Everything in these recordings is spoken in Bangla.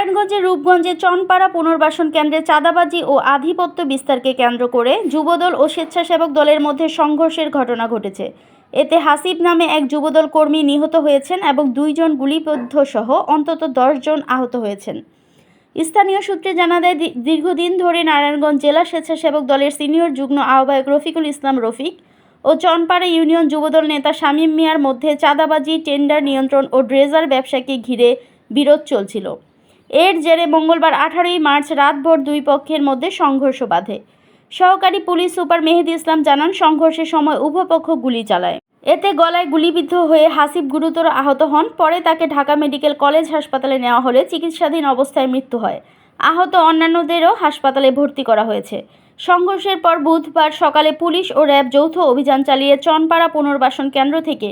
নারায়ণগঞ্জের রূপগঞ্জে চনপাড়া পুনর্বাসন কেন্দ্রে চাঁদাবাজি ও আধিপত্য বিস্তারকে কেন্দ্র করে যুবদল ও স্বেচ্ছাসেবক দলের মধ্যে সংঘর্ষের ঘটনা ঘটেছে। এতে হাসিব নামে এক যুবদল কর্মী নিহত হয়েছেন এবং 2 জন গুলিবিদ্ধ সহ অন্তত 10 জন আহত হয়েছেন। স্থানীয় সূত্রে জানা যায়, দীর্ঘদিন ধরে নারায়ণগঞ্জ জেলা স্বেচ্ছাসেবক দলের সিনিয়র যুগ্ম আহ্বায়ক রফিকুল ইসলাম রফিক ও চনপাড়া ইউনিয়ন যুবদল নেতা শামীম মিয়ার মধ্যে চাঁদাবাজি, টেন্ডার নিয়ন্ত্রণ ও ড্রেজার ব্যবসাকে ঘিরে বিরোধ চলছিল। এর জেরে মঙ্গলবার 18 মার্চ রাতভর দুই পক্ষের মধ্যে সংঘর্ষ বাধে। সহকারী পুলিশ সুপার মেহেদি ইসলাম জানান, সংঘর্ষের সময় উভয় পক্ষ গুলি চালায়। এতে গলায় গুলিবিদ্ধ হয়ে হাসিব গুরুতর আহত হন। পরে তাকে ঢাকা মেডিকেল কলেজ হাসপাতালে নেওয়া হলে চিকিৎসাধীন অবস্থায় মৃত্যু হয়। আহত অন্যান্যদেরও হাসপাতালে ভর্তি করা হয়েছে। সংঘর্ষের পর বুধবার সকালে পুলিশ ও র্যাব যৌথ অভিযান চালিয়ে চনপাড়া পুনর্বাসন কেন্দ্র থেকে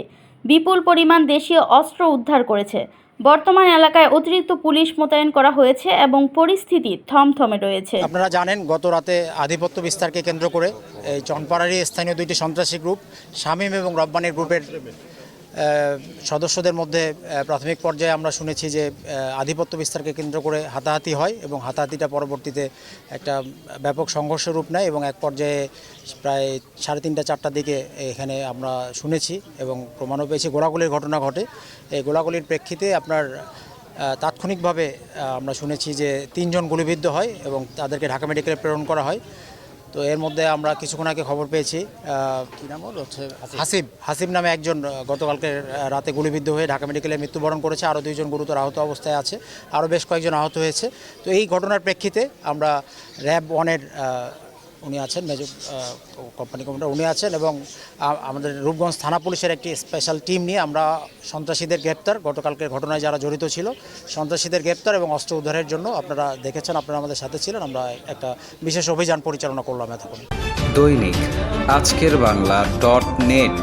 বিপুল পরিমাণ দেশীয় অস্ত্র উদ্ধার করেছে। বর্তমান এলাকায় অতিরিক্ত পুলিশ মোতায়েন করা হয়েছে এবং পরিস্থিতি থমথমে রয়েছে। আপনারা জানেন, গত রাতে আধিপত্য বিস্তারকে কেন্দ্র করে এই চনপাড়ারই স্থানীয় 2টি সন্ত্রাসী গ্রুপ শামীম এবং রব্বানির গ্রুপের সদস্যদের মধ্যে প্রাথমিক পর্যায়ে আমরা শুনেছি যে আধিপত্য বিস্তারকে কেন্দ্র করে হাতাহাতি হয় এবং হাতাহাতিটা পরবর্তীতে একটা ব্যাপক সংঘর্ষের রূপ নেয় এবং এক পর্যায়ে প্রায় 3:30-4টার দিকে এখানে আমরা শুনেছি এবং প্রমাণও পেয়েছি গোলাগুলির ঘটনা ঘটে। এই গোলাগুলির প্রেক্ষিতে আপনার তাৎক্ষণিকভাবে আমরা শুনেছি যে 3 জন গুলিবিদ্ধ হয় এবং তাদেরকে ঢাকা মেডিকেলে প্রেরণ করা হয়। তো এর মধ্যে আমরা কিছুক্ষণ আগে খবর পেয়েছি কী নাম হচ্ছে হাসিব নামে একজন গতকালকে রাতে গুলিবিদ্ধ হয়ে ঢাকা মেডিকেলে মৃত্যুবরণ করেছে। আরও 2 জন গুরুতর আহত অবস্থায় আছে, আরও বেশ কয়েকজন আহত হয়েছে। তো এই ঘটনার প্রেক্ষিতে আমরা র্যাব 1-এর উনি আছেন, মেজর কোম্পানি কমান্ডার উনি আছেন এবং আমাদের রূপগঞ্জ থানা পুলিশের একটি স্পেশাল টিম নিয়ে আমরা সন্ত্রাসীদের গ্রেপ্তার, গতকালকের ঘটনায় যারা জড়িত ছিল সন্ত্রাসীদের গ্রেপ্তার এবং অস্ত্র উদ্ধারের জন্য আপনারা দেখেছেন, আপনারা আমাদের সাথে ছিলেন, আমরা একটা বিশেষ অভিযান পরিচালনা করলাম এতক্ষণ। দৈনিক আজকের বাংলা .net